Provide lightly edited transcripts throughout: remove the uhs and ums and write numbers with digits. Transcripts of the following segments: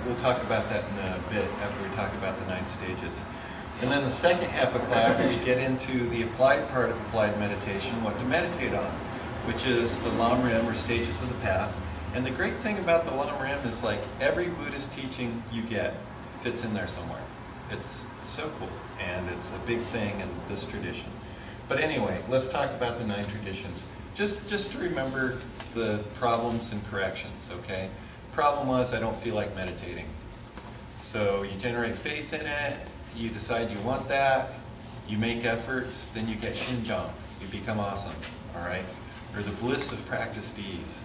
we'll talk about that in a bit after we talk about the 9 stages. And then the second half of class, we get into the applied part of applied meditation, what to meditate on, which is the Lama, or stages of the path. And the great thing about the Lama is like every Buddhist teaching you get fits in there somewhere. It's so cool, and it's a big thing in this tradition. But anyway, let's talk about the 9 traditions. Just to remember the problems and corrections, okay? Problem was, I don't feel like meditating. So you generate faith in it, you decide you want that, you make efforts, then you get shinjang, you become awesome, all right? Or the bliss of practiced ease,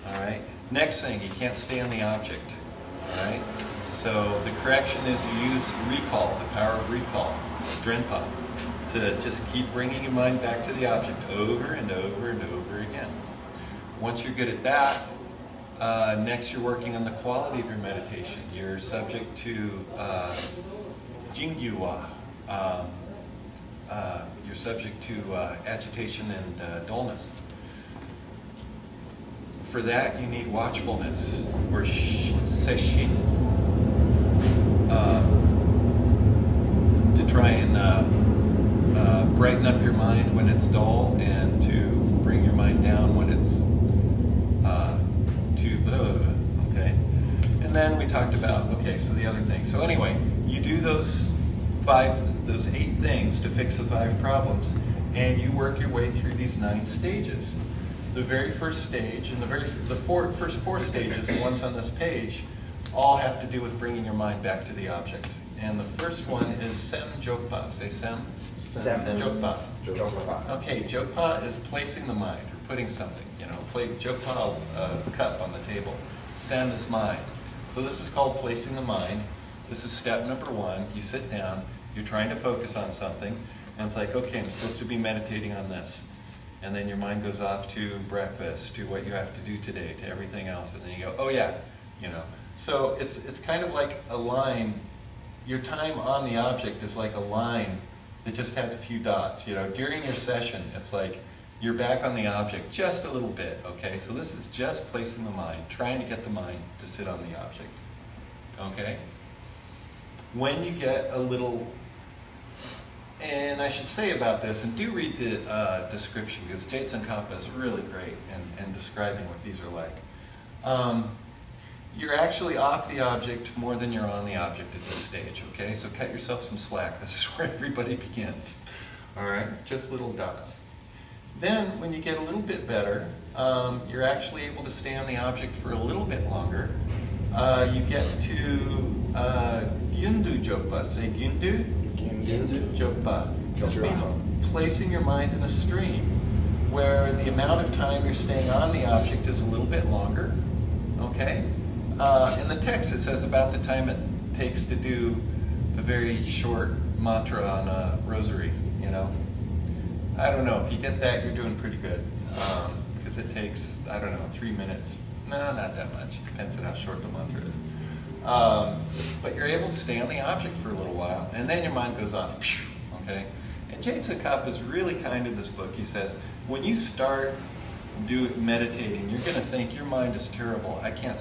all right? Next thing, you can't stay on the object, all right? So the correction is you use recall, the power of recall, drenpa, to just keep bringing your mind back to the object over and over and over again. Once you're good at that, next you're working on the quality of your meditation. You're subject to jingyuwa. You're subject to agitation and dullness. For that, you need watchfulness, or sesshin, to try and brighten up your mind when it's dull, and to bring your mind down when it's too okay? And then we talked about, okay, so the other thing. So anyway, you do those 8 things to fix the 5 problems, and you work your way through these 9 stages. The very first stage, and the first 4 stages, the ones on this page, all have to do with bringing your mind back to the object. And the first one is Sem Jokpa. Say Sem. Sem. Jokpa. Jokpa. Okay, Jokpa is placing the mind, or putting something, you know, Jokpa, a cup on the table. Sem is mind. So this is called placing the mind. This is step number 1. You sit down, you're trying to focus on something, and it's like, okay, I'm supposed to be meditating on this. And then your mind goes off to breakfast, to what you have to do today, to everything else, and then you go, oh yeah, you know. So it's kind of like a line. Your time on the object is like a line that just has a few dots, you know. During your session, it's like you're back on the object just a little bit, okay? So this is just placing the mind, trying to get the mind to sit on the object, okay? When you get a little, and I should say about this, and do read the description, because Je Tsongkapa is really great in describing what these are like. You're actually off the object more than you're on the object at this stage, okay? So cut yourself some slack. This is where everybody begins, all right? Just little dots. Then, when you get a little bit better, you're actually able to stay on the object for a little bit longer. You get to Gyundu Jokpa. Say Gyundu? Gyundu Jokpa. This means placing your mind in a stream where the amount of time you're staying on the object is a little bit longer, okay? In the text it says about the time it takes to do a very short mantra on a rosary, you know. I don't know, if you get that, you're doing pretty good, because it takes, I don't know, 3 minutes. No, not that much, depends on how short the mantra is. But you're able to stay on the object for a little while, and then your mind goes off, okay? And Je Tsongkapa is really kind in this book. He says, when you start meditating, you're going to think your mind is terrible. I can't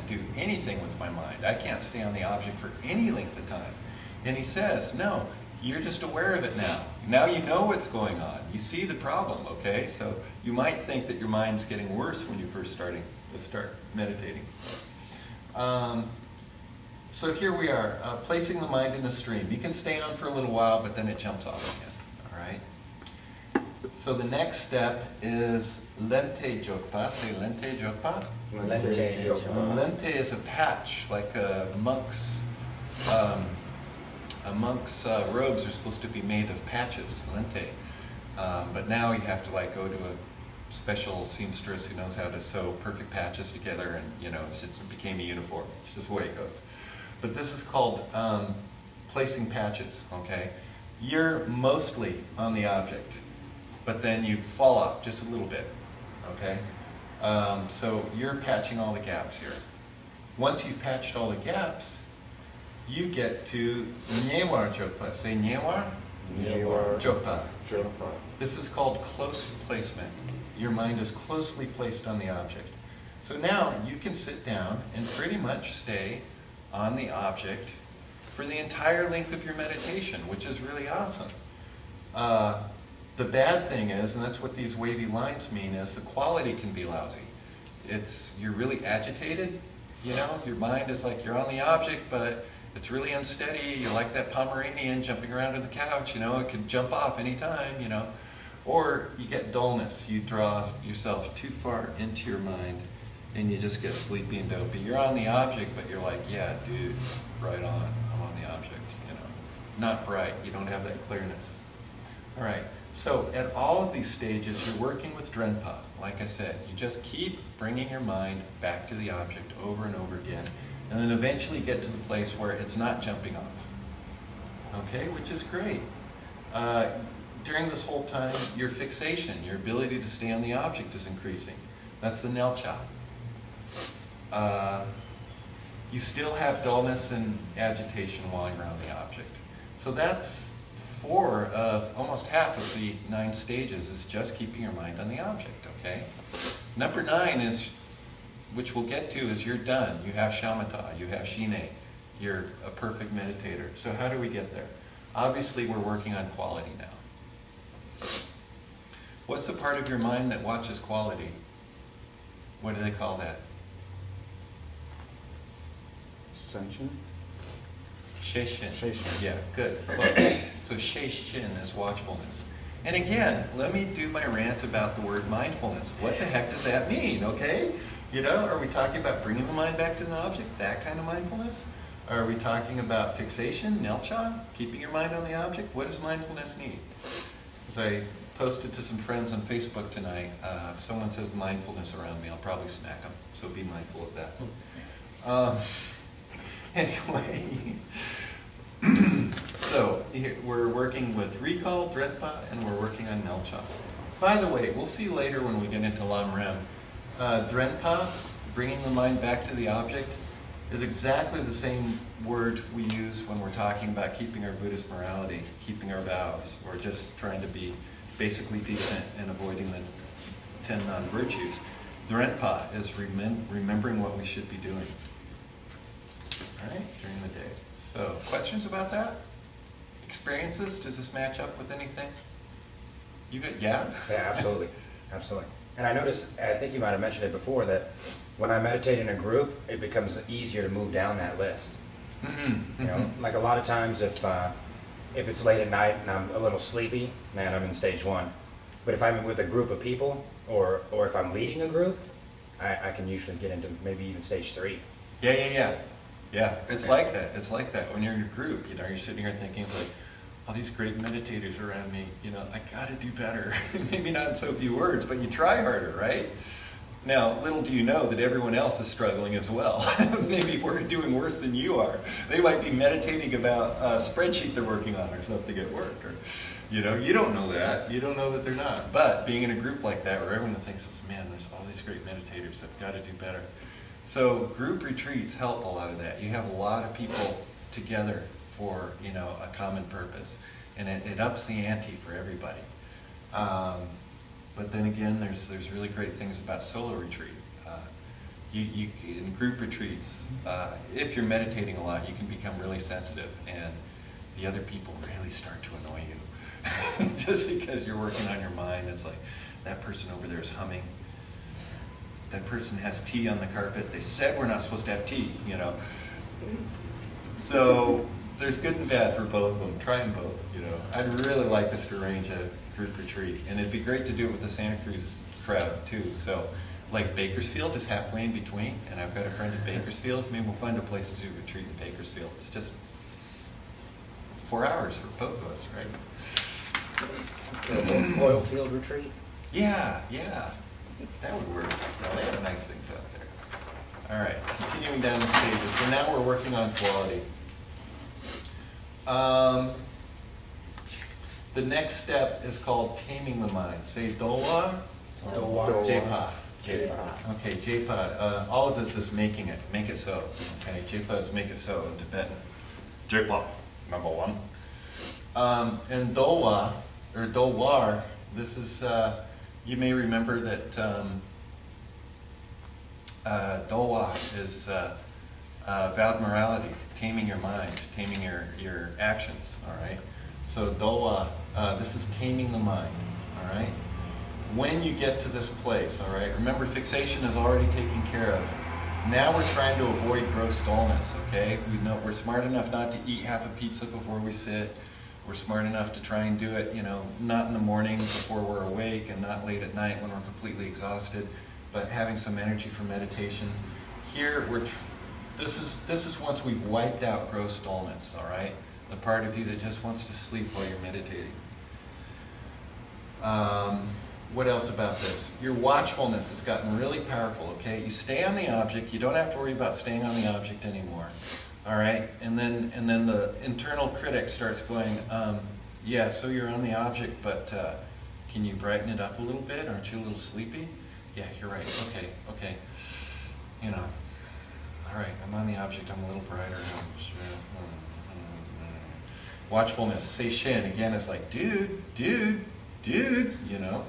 do anything with my mind. I can't stay on the object for any length of time. And he says, no, you're just aware of it now. Now you know what's going on. You see the problem, okay? So you might think that your mind's getting worse when you first start meditating. So here we are, placing the mind in a stream. You can stay on for a little while, but then it jumps off again, all right? So the next step is Lente Jokpa. Say Lente Jokpa. Lente Jokpa. Lente is a patch, like a monk's robes are supposed to be made of patches, lente. But now you have to like go to a special seamstress who knows how to sew perfect patches together, and you know, it became a uniform. It's just the way it goes. But this is called placing patches, okay? You're mostly on the object, but then you fall off just a little bit, okay? So you're patching all the gaps here. Once you've patched all the gaps, you get to Nyewar Jokpa. Say Nyewar? Nyewar Jokpa. Jokpa. This is called close placement. Your mind is closely placed on the object. So now you can sit down and pretty much stay on the object for the entire length of your meditation, which is really awesome. The bad thing is, and that's what these wavy lines mean, is the quality can be lousy. You're really agitated, you know, your mind is like you're on the object, but it's really unsteady. You're like that Pomeranian jumping around on the couch, you know, it could jump off anytime, you know. Or you get dullness. You draw yourself too far into your mind and you just get sleepy and dopey. You're on the object, but you're like, yeah, dude, right on. I'm on the object, you know. Not bright. You don't have that clearness. All right. So at all of these stages, you're working with Drenpa. Like I said, you just keep bringing your mind back to the object over and over again, and then eventually get to the place where it's not jumping off. Okay, which is great. During this whole time, your fixation, your ability to stay on the object is increasing. That's the Nelcha. You still have dullness and agitation while you're on the object. So that's 4 of almost half of the 9 stages is just keeping your mind on the object, okay? Number 9 is, which we'll get to, is you're done. You have shamatha, you have shine. You're a perfect meditator. So how do we get there? Obviously, we're working on quality now. What's the part of your mind that watches quality? What do they call that? Ascension? Sheishin. Sheishin. Yeah, good. So Sheishin is watchfulness. And again, let me do my rant about the word mindfulness. What the heck does that mean, okay? You know, are we talking about bringing the mind back to an object, that kind of mindfulness? Are we talking about fixation, Nelcha, keeping your mind on the object? What does mindfulness need? As I posted to some friends on Facebook tonight, if someone says mindfulness around me, I'll probably smack them, so be mindful of that. Anyway, so here, we're working with recall, Drenpa, and we're working on Nelcha. By the way, we'll see later when we get into Lam Rem. Drenpa, bringing the mind back to the object, is exactly the same word we use when we're talking about keeping our Buddhist morality, keeping our vows, or just trying to be basically decent and avoiding the 10 non-virtues. Drenpa is remembering what we should be doing. All right, during the day. So, questions about that? Experiences? Does this match up with anything? You got, yeah? Yeah, absolutely. Absolutely. And I noticed, I think you might have mentioned it before, that when I meditate in a group, it becomes easier to move down that list. Mm-hmm. You know, like a lot of times if it's late at night and I'm a little sleepy, man, I'm in stage 1. But if I'm with a group of people, or if I'm leading a group, I can usually get into maybe even stage 3. Yeah. Yeah, it's like that. It's like that. When you're in a group, you know, you're sitting here thinking, it's like, all these great meditators around me, you know, I gotta do better. Maybe not in so few words, but you try harder, right? Now, little do you know that everyone else is struggling as well. Maybe we're doing worse than you are. They might be meditating about a spreadsheet they're working on or something at work. Or, you know, you don't know that. You don't know that they're not. But being in a group like that where everyone thinks, man, there's all these great meditators, I've got to do better. So group retreats help a lot of that. You have a lot of people together for, you know, a common purpose, and it ups the ante for everybody. But then again, there's really great things about solo retreat. In group retreats, if you're meditating a lot, you can become really sensitive, and the other people really start to annoy you. Just because you're working on your mind, it's like, that person over there is humming. That person has tea on the carpet. They said we're not supposed to have tea, you know. So there's good and bad for both of them. Try them both, you know. I'd really like us to arrange a group retreat, and it'd be great to do it with the Santa Cruz crowd too. So, like Bakersfield is halfway in between, and I've got a friend in Bakersfield. Maybe we'll find a place to do a retreat in Bakersfield. It's just 4 hours for both of us, right? Oil field retreat? Yeah. That would work. Well, they have nice things out there. All right, continuing down the stages. So now we're working on quality. The next step is called taming the mind. Say Dowa. Dowa. Jepa. Okay, Jepa. All of this is making it. Make it so. Okay, Jepa is make it so in Tibetan. Jepa, number 1. And Dowa, or Dowar, this is... you may remember that Dolwa is vowed morality, taming your mind, taming your actions, all right? So Dolwa, this is taming the mind, all right? When you get to this place, all right, remember fixation is already taken care of. Now we're trying to avoid gross dullness, okay? We know we're smart enough not to eat half a pizza before we sit. We're smart enough to try and do it, you know, not in the morning before we're awake and not late at night when we're completely exhausted, but having some energy for meditation. Here, this is once we've wiped out gross dullness, all right? The part of you that just wants to sleep while you're meditating. What else about this? Your watchfulness has gotten really powerful, okay? You stay on the object. You don't have to worry about staying on the object anymore, all right? And then the internal critic starts going, yeah, so you're on the object, but can you brighten it up a little bit? Aren't you a little sleepy? Yeah, you're right. Okay. You know, all right, I'm on the object. I'm a little brighter. Watchfulness, Seishin, again, is like, dude, you know.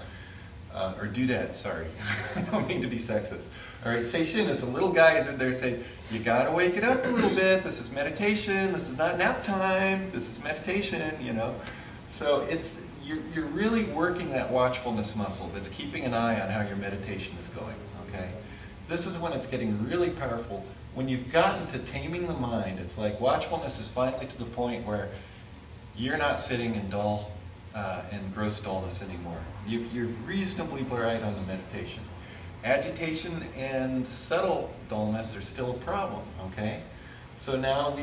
Or dudette, sorry. I don't mean to be sexist. All right, Seishin is a little guy is in there saying, you gotta wake it up a little bit. This is meditation. This is not nap time. This is meditation, you know. So you're really working that watchfulness muscle that's keeping an eye on how your meditation is going, okay? This is when it's getting really powerful. When you've gotten to taming the mind, it's like watchfulness is finally to the point where you're not sitting in dull and gross dullness anymore. You're reasonably bright on the meditation. Agitation and subtle dullness are still a problem, okay? So now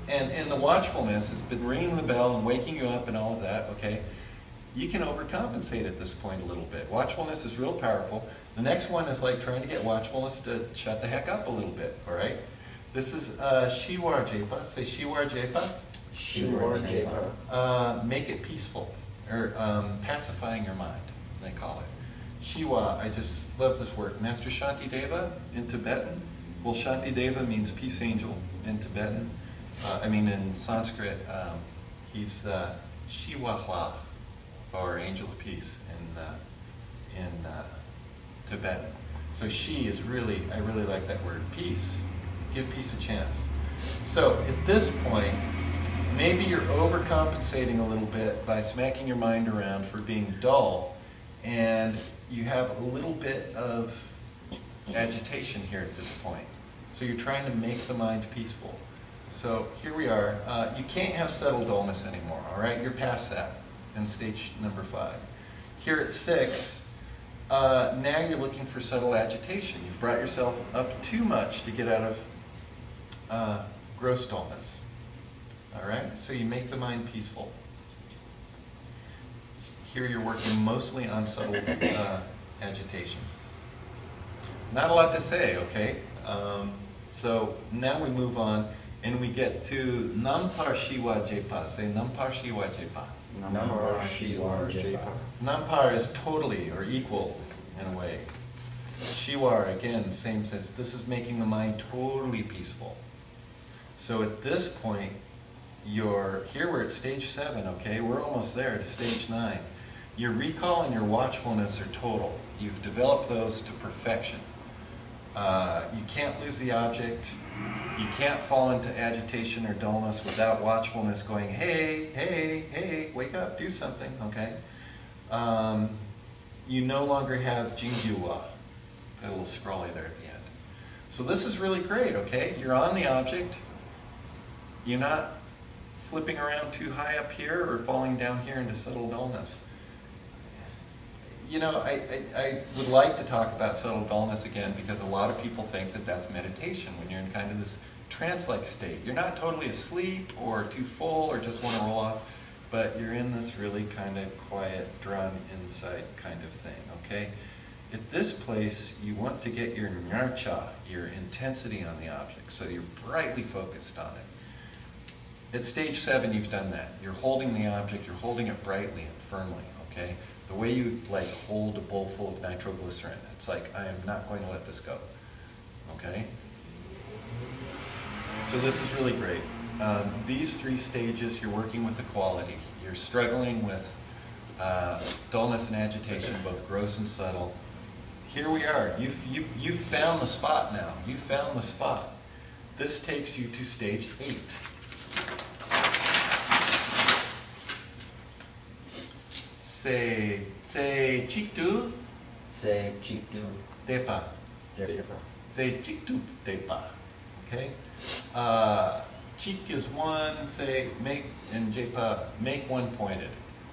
and the watchfulness has been ringing the bell and waking you up and all of that, okay? You can overcompensate at this point a little bit. Watchfulness is real powerful. The next one is like trying to get watchfulness to shut the heck up a little bit, all right? This is Shiwar Jepa. Say Shiwar Jepa. Shiwar Jepa. Make it peaceful, or pacifying your mind, they call it. Shiwa, I just love this word. Master Shantideva in Tibetan. Well, Shantideva means peace angel in Tibetan. In Sanskrit, he's Shiwahwa, or angel of peace in Tibetan. So she is really, I really like that word, peace. Give peace a chance. So at this point, maybe you're overcompensating a little bit by smacking your mind around for being dull, and you have a little bit of agitation here at this point. So you're trying to make the mind peaceful. So here we are. You can't have subtle dullness anymore, all right? You're past that in stage number 5. Here at 6, now you're looking for subtle agitation. You've brought yourself up too much to get out of gross dullness. All right, so you make the mind peaceful. Here you're working mostly on subtle agitation. Not a lot to say, okay? So now we move on and we get to Nampar Shiwa Jepa. Say Nampar Shiwa Jepa. Nampar Shiwar Jepa. Nampar is totally or equal in a way. Shiwar, again, same sense. This is making the mind totally peaceful. So at this point, here we're at stage 7, okay? We're almost there to stage 9. Your recall and your watchfulness are total. You've developed those to perfection. You can't lose the object. You can't fall into agitation or dullness without watchfulness going, hey, hey, hey, wake up, do something, okay? You no longer have Jinggyuwa. Got a little scrawly there at the end. So this is really great, okay? You're on the object. You're not flipping around too high up here or falling down here into subtle dullness. You know, I would like to talk about subtle dullness again because a lot of people think that that's meditation when you're in kind of this trance-like state. You're not totally asleep or too full or just want to roll off, but you're in this really kind of quiet, drawn insight kind of thing, okay? At this place, you want to get your nyarcha, your intensity on the object, so you're brightly focused on it. At stage 7, you've done that. You're holding the object, you're holding it brightly and firmly, okay? The way you like hold a bowl full of nitroglycerin. It's like, I am not going to let this go, okay? So this is really great. These 3 stages, you're working with equality. You're struggling with dullness and agitation, both gross and subtle. here we are. You've found the spot now. You found the spot. This takes you to stage 8. Se chiktu Se Chitu depa. Jepa. Se chiktu depa. Okay? Chik is one, say make, and jepa, make one pointed.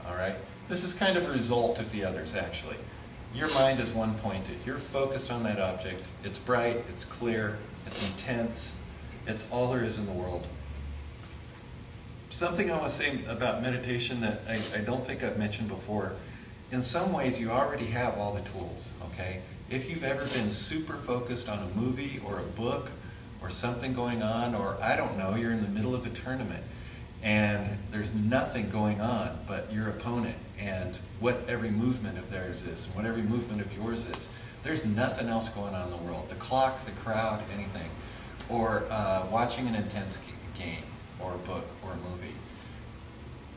All right? This is kind of a result of the others, actually. Your mind is one pointed. You're focused on that object. It's bright, it's clear, it's intense. It's all there is in the world. Something I want to say about meditation that I don't think I've mentioned before. In some ways, you already have all the tools, okay? If you've ever been super focused on a movie or a book or something going on, or I don't know, you're in the middle of a tournament and there's nothing going on but your opponent and what every movement of theirs is and what every movement of yours is. There's nothing else going on in the world. The clock, the crowd, anything. Or watching an intense game or a book or a movie.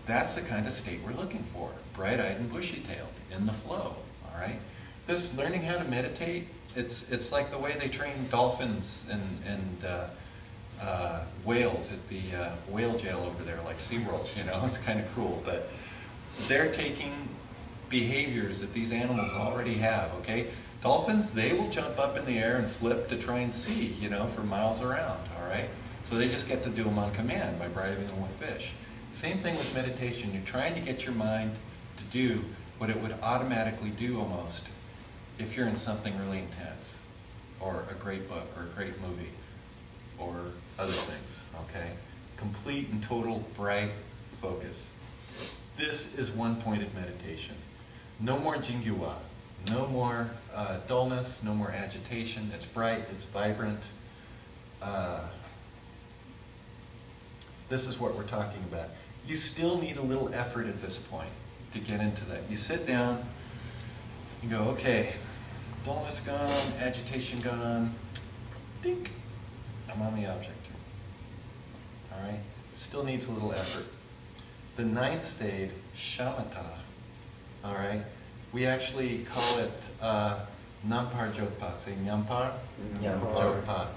That's the kind of state we're looking for. Bright-eyed and bushy-tailed, in the flow, all right? This learning how to meditate, it's like the way they train dolphins and whales at the whale jail over there, like SeaWorld, you know? It's kind of cruel, but they're taking behaviors that these animals already have, okay? Dolphins, they will jump up in the air and flip to try and see, you know, for miles around, all right? So they just get to do them on command by bribing them with fish. Same thing with meditation. You're trying to get your mind to do what it would automatically do almost if you're in something really intense, or a great book, or a great movie, or other things, okay? Complete and total bright focus. This is one-pointed meditation. No more jingyuwa. No more dullness, no more agitation. It's bright, it's vibrant. This is what we're talking about. You still need a little effort at this point to get into that. You sit down, you go, okay, dullness gone, agitation gone, dink, I'm on the object. All right? Still needs a little effort. The 9th stage, shamatha, all right? We actually call it nampar jokpa. Say nyampar, jokpa.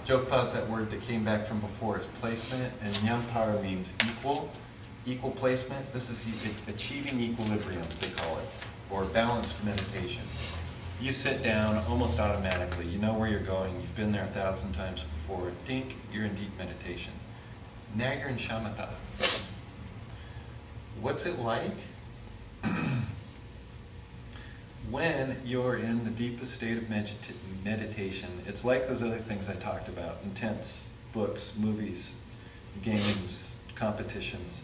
Jokpa is that word that came back from before. It's placement, and nyampar means equal placement. This is achieving equilibrium, they call it, or balanced meditation. You sit down almost automatically. You know where you're going. You've been there 1,000 times before. Dink, you're in deep meditation. Now you're in shamatha. What's it like? When you're in the deepest state of meditation, it's like those other things I talked about, intense books, movies, games, competitions.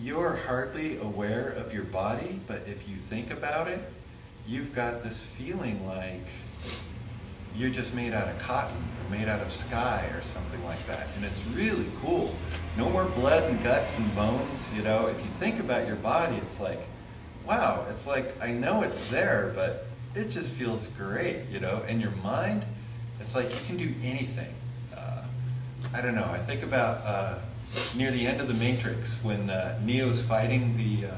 You're hardly aware of your body, but if you think about it, you've got this feeling like you're just made out of cotton or made out of sky or something like that. And it's really cool. No more blood and guts and bones, you know. If you think about your body, it's like, wow, it's like, I know it's there, but it just feels great, you know. And your mind, it's like you can do anything. I don't know, I think about near the end of The Matrix when Neo's fighting the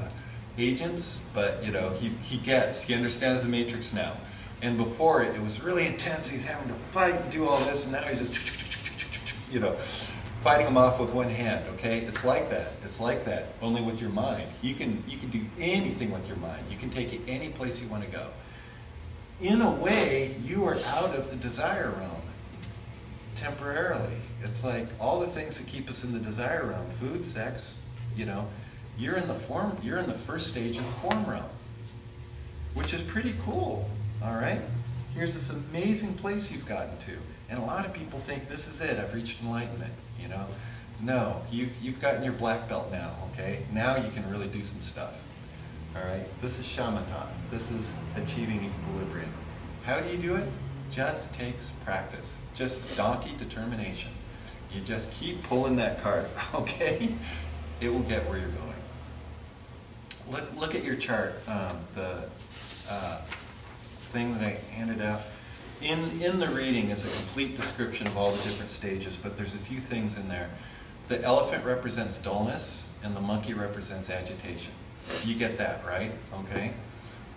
agents, but, you know, he understands the Matrix now. And before it was really intense. He's having to fight and do all this, and now he's just, you know, fighting them off with one hand, okay? It's like that. It's like that, only with your mind. You can do anything with your mind. You can take it any place you want to go. In a way, you are out of the desire realm temporarily. It's like all the things that keep us in the desire realm, food, sex, you know, you're in the first stage of the form realm, which is pretty cool. All right? Here's this amazing place you've gotten to. And a lot of people think, this is it, I've reached enlightenment, you know? No, you've gotten your black belt now, okay? Now you can really do some stuff. All right? This is shamatha. This is achieving equilibrium. How do you do it? Just takes practice. Just donkey determination. You just keep pulling that cart, okay? It will get where you're going. Look at your chart, the thing that I handed out. In the reading is a complete description of all the different stages, but there's a few things in there. The elephant represents dullness, and the monkey represents agitation. You get that, right? Okay.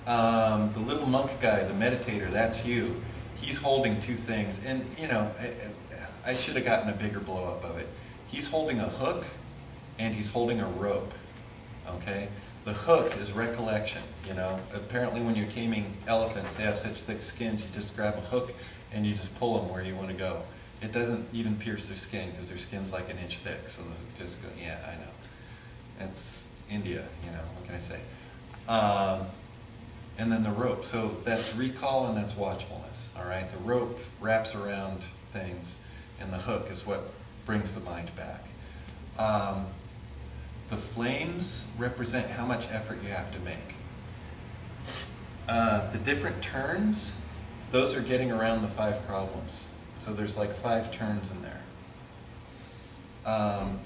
The little monk guy, the meditator, that's you. He's holding two things, and you know, I should have gotten a bigger blow up of it. He's holding a hook, and he's holding a rope. Okay. The hook is recollection. You know, apparently when you're taming elephants, they have such thick skins. You just grab a hook and you just pull them where you want to go. It doesn't even pierce their skin because their skin's like an inch thick. So the hook just goes. Yeah, I know. That's India. You know, what can I say? And then the rope. So that's recall and that's watchfulness. All right. The rope wraps around things, and the hook is what brings the mind back. The flames represent how much effort you have to make. The different turns, those are getting around the 5 problems. So there's like 5 turns in there.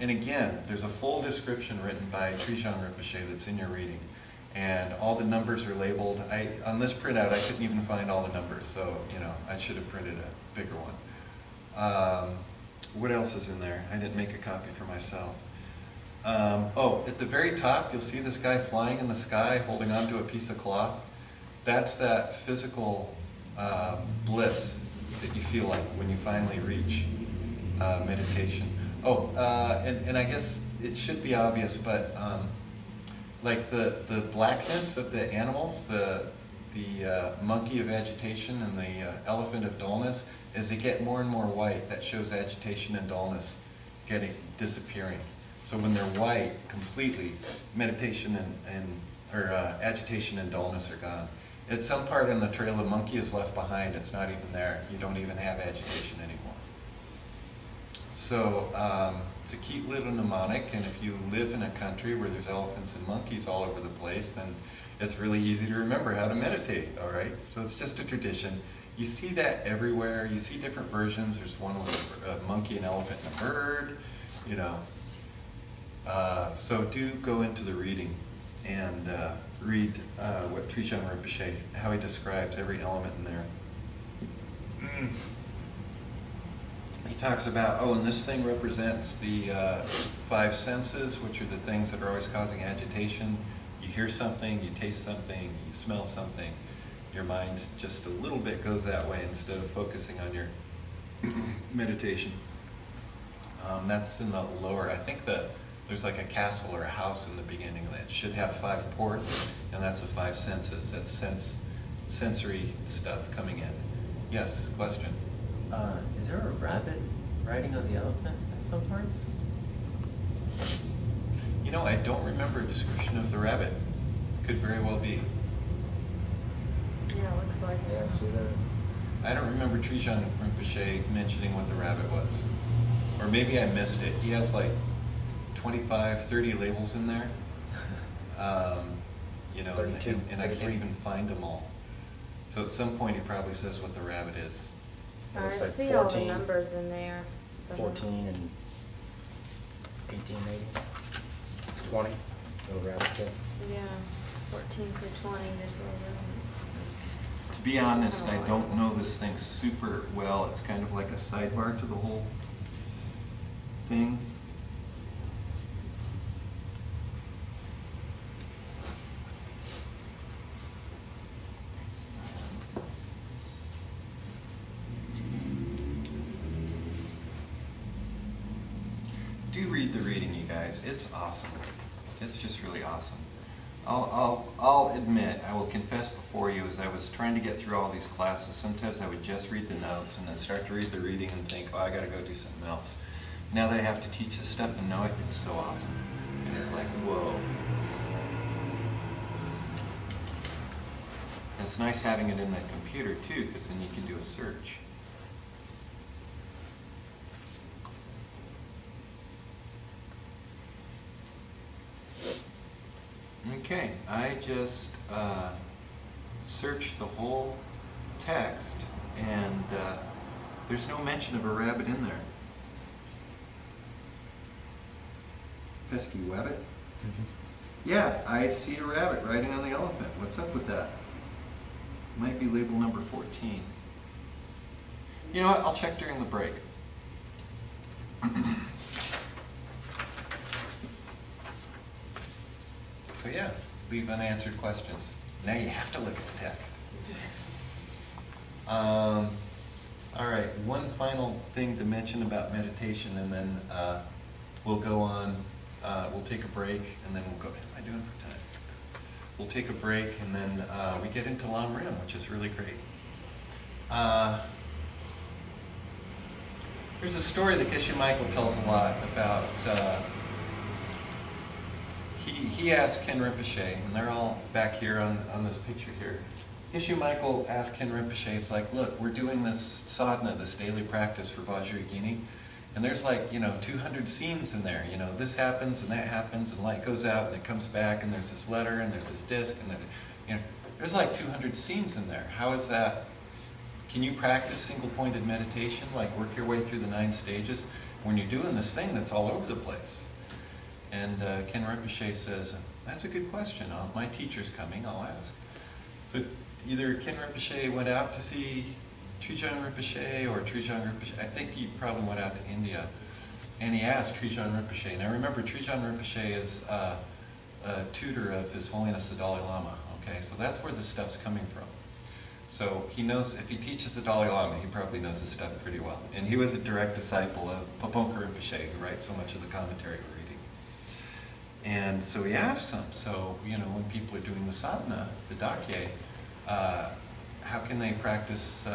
And again, there's a full description written by Trijang Rinpoche that's in your reading. And all the numbers are labeled. On this printout, I couldn't even find all the numbers. So, you know, I should have printed a bigger one. What else is in there? I didn't make a copy for myself. Oh, at the very top, you'll see this guy flying in the sky, holding onto a piece of cloth. That's that physical bliss that you feel like when you finally reach meditation. Oh, and I guess it should be obvious, but like the blackness of the animals, the monkey of agitation and the elephant of dullness, as they get more and more white, that shows agitation and dullness disappearing. So when they're white completely, meditation or agitation and dullness are gone. At some part in the trail, the monkey is left behind. It's not even there. You don't even have agitation anymore. So it's a cute little mnemonic, and if you live in a country where there's elephants and monkeys all over the place, then it's really easy to remember how to meditate, all right? So it's just a tradition. You see that everywhere. You see different versions. There's one with a monkey, an elephant, and a bird, you know. So do go into the reading and read what Trijang Rinpoche, how he describes every element in there. He talks about, oh, and this thing represents the 5 senses, which are the things that are always causing agitation. You hear something, you taste something, you smell something. Your mind just a little bit goes that way instead of focusing on your meditation. That's in the lower, I think there's like a castle or a house in the beginning that should have 5 ports, and that's the 5 senses. That's sensory stuff coming in. Yes, question? Is there a rabbit riding on the elephant at some parts? You know, I don't remember a description of the rabbit. Could very well be. Yeah, it looks like it. Yeah, I see that. I don't remember Trijang Rinpoche mentioning what the rabbit was. Or maybe I missed it. He has like 25, 30 labels in there. You know, 32, and I can't even find them all. So at some point he probably says what the rabbit is. It looks I like see all the 14. numbers in there. 14 and 18 maybe. 20. Little rabbit tail. Yeah, 14 through 20, there's a little. To be honest, I don't know this thing super well. It's kind of like a sidebar to the whole thing. Do read the reading, you guys. It's awesome. It's just really awesome. I'll admit, I will confess before you, as I was trying to get through all these classes, sometimes I would just read the notes and then start to read the reading and think, oh, I got to go do something else. Now that I have to teach this stuff and know it, it's so awesome. And it's like, whoa. It's nice having it in the computer too, because then you can do a search. Okay, I just searched the whole text, and there's no mention of a rabbit in there. Pesky wabbit? Yeah, I see a rabbit riding on the elephant. What's up with that? Might be label number 14. You know what? I'll check during the break. So yeah. leave unanswered questions. Now you have to look at the text. All right, one final thing to mention about meditation, and then we'll go on, we'll take a break, and then we'll go, what am I doing for time? We'll take a break, and then we get into Lama, which is really great. There's a story that Geshe Michael tells a lot about, he asked Ken Rinpoche, and they're all back here on this picture here. Geshe Michael asked Ken Rinpoche, it's like, look, we're doing this sadhana, this daily practice for Vajrayogini, and there's like, 200 scenes in there. This happens and that happens, and light goes out and it comes back, and there's this letter and there's this disc, and then, there's like 200 scenes in there. How is that? Can you practice single-pointed meditation, like work your way through the 9 stages, when you're doing this thing that's all over the place? And Ken Rinpoche says, that's a good question. My teacher's coming, I'll ask. So either Ken Rinpoche went out to see Trijang Rinpoche, or Trijang Rinpoche, I think he probably went out to India, and he asked Trijang Rinpoche. Now remember, Trijang Rinpoche is a tutor of His Holiness the Dalai Lama, okay? So that's where this stuff's coming from. So he knows, if he teaches the Dalai Lama, he probably knows his stuff pretty well. And he was a direct disciple of Paponka Rinpoche, who writes so much of the commentary we're reading. And so he asks him, so, when people are doing the sadhana, the dakye, how can they practice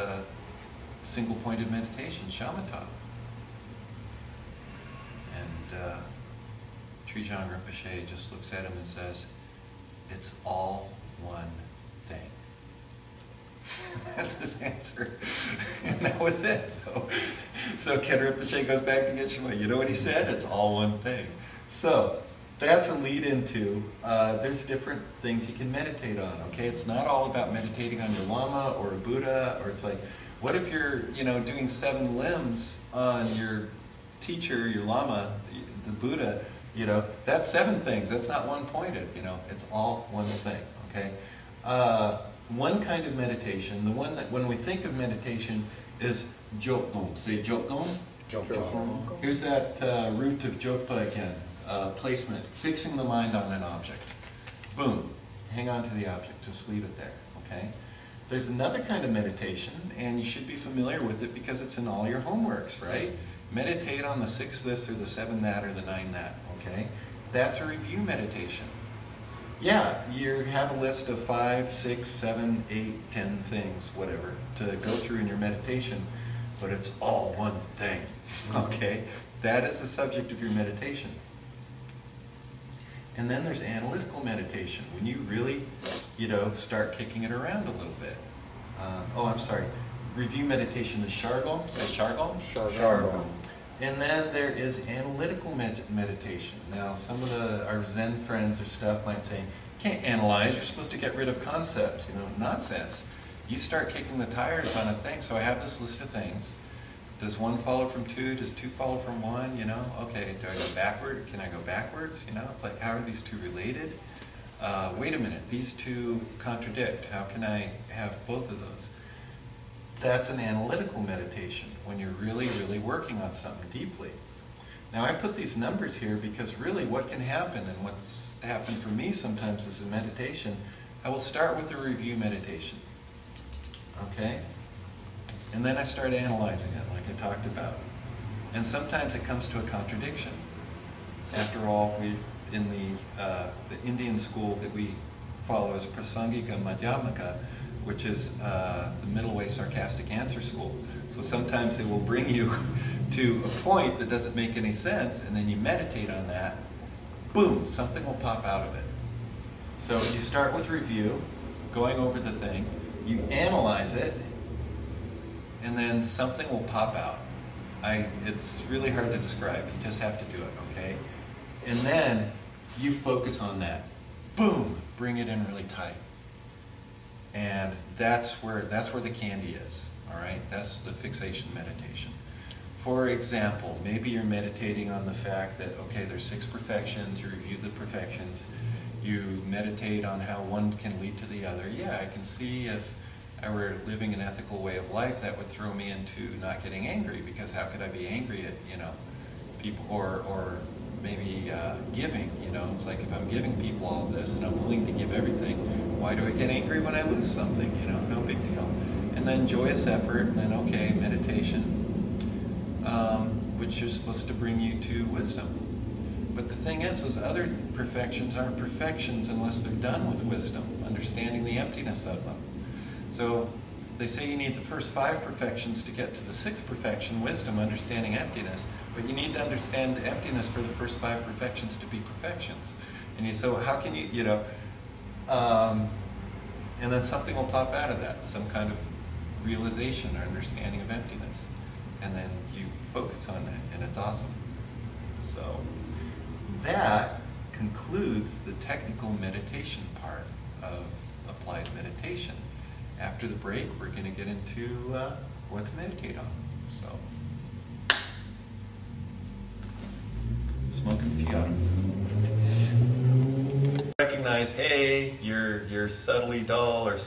single-pointed meditation, shamatha? And Trijang Rinpoche just looks at him and says, it's all one thing. That's his answer. And that was it. So Ken Rinpoche goes back to Geshe Michael. You know what he said? It's all one thing. So that's a lead into, there's different things you can meditate on, okay? It's not all about meditating on your Lama or a Buddha, or it's like, what if you're, doing 7 limbs on your teacher, your Lama, the Buddha, that's 7 things. That's not one-pointed, it's all one thing, okay? One kind of meditation, the one that when we think of meditation, is Joknom. Say Joknom. Joknom. Here's that root of Jokpa again. Placement, fixing the mind on an object. Boom. Hang on to the object. Just leave it there. Okay? There's another kind of meditation, and you should be familiar with it because it's in all your homeworks, right? Meditate on the 6 this or the 7 that or the 9 that. Okay? That's a review meditation. Yeah, you have a list of 5, 6, 7, 8, 10 things, whatever, to go through in your meditation, but it's all one thing, okay? That is the subject of your meditation. And then there's analytical meditation, when you really, start kicking it around a little bit. Review meditation is Shargom, say Shargom? Shargom. And then there is analytical meditation. Now, some of our Zen friends or stuff might say, can't analyze, you're supposed to get rid of concepts, nonsense. You start kicking the tires on a thing. So I have this list of things. Does 1 follow from 2? Does 2 follow from 1? Okay, do I go backward? Can I go backwards? It's like, how are these 2 related? Wait a minute, these 2 contradict. How can I have both of those? That's an analytical meditation, when you're really, really working on something deeply. Now, I put these numbers here because really what can happen, and what's happened for me sometimes is a meditation, I will start with a review meditation, okay? And then I start analyzing it, like I talked about. And sometimes it comes to a contradiction. After all, in the Indian school that we follow is Prasangika Madhyamaka, which is the middle way sarcastic answer school. So sometimes it will bring you to a point that doesn't make any sense, and then you meditate on that, boom, something will pop out of it. So you start with review, going over the thing, you analyze it, and then something will pop out. It's really hard to describe, you just have to do it, okay? And then you focus on that. Boom, bring it in really tight. And that's where the candy is, all right? That's the fixation meditation. For example, maybe you're meditating on the fact that, okay, there's 6 perfections, you review the perfections, you meditate on how one can lead to the other. Yeah, I can see if I were living an ethical way of life, that would throw me into not getting angry, because how could I be angry at, people, or maybe giving, you know, it's like if I'm giving people all this and I'm willing to give everything, why do I get angry when I lose something, you know, no big deal. And then joyous effort, and then okay, meditation, which is supposed to bring you to wisdom. But the thing is, those other perfections aren't perfections unless they're done with wisdom, understanding the emptiness of them. So they say you need the first 5 perfections to get to the 6th perfection, wisdom, understanding emptiness, but you need to understand emptiness for the first 5 perfections to be perfections. And you say, well, how can you, you know, and then something will pop out of that, some kind of realization or understanding of emptiness. And then you focus on that, and it's awesome. So that concludes the technical meditation part of applied meditation. After the break, we're going to get into what to meditate on. So, smoking fiatum. Recognize, hey, you're subtly dull or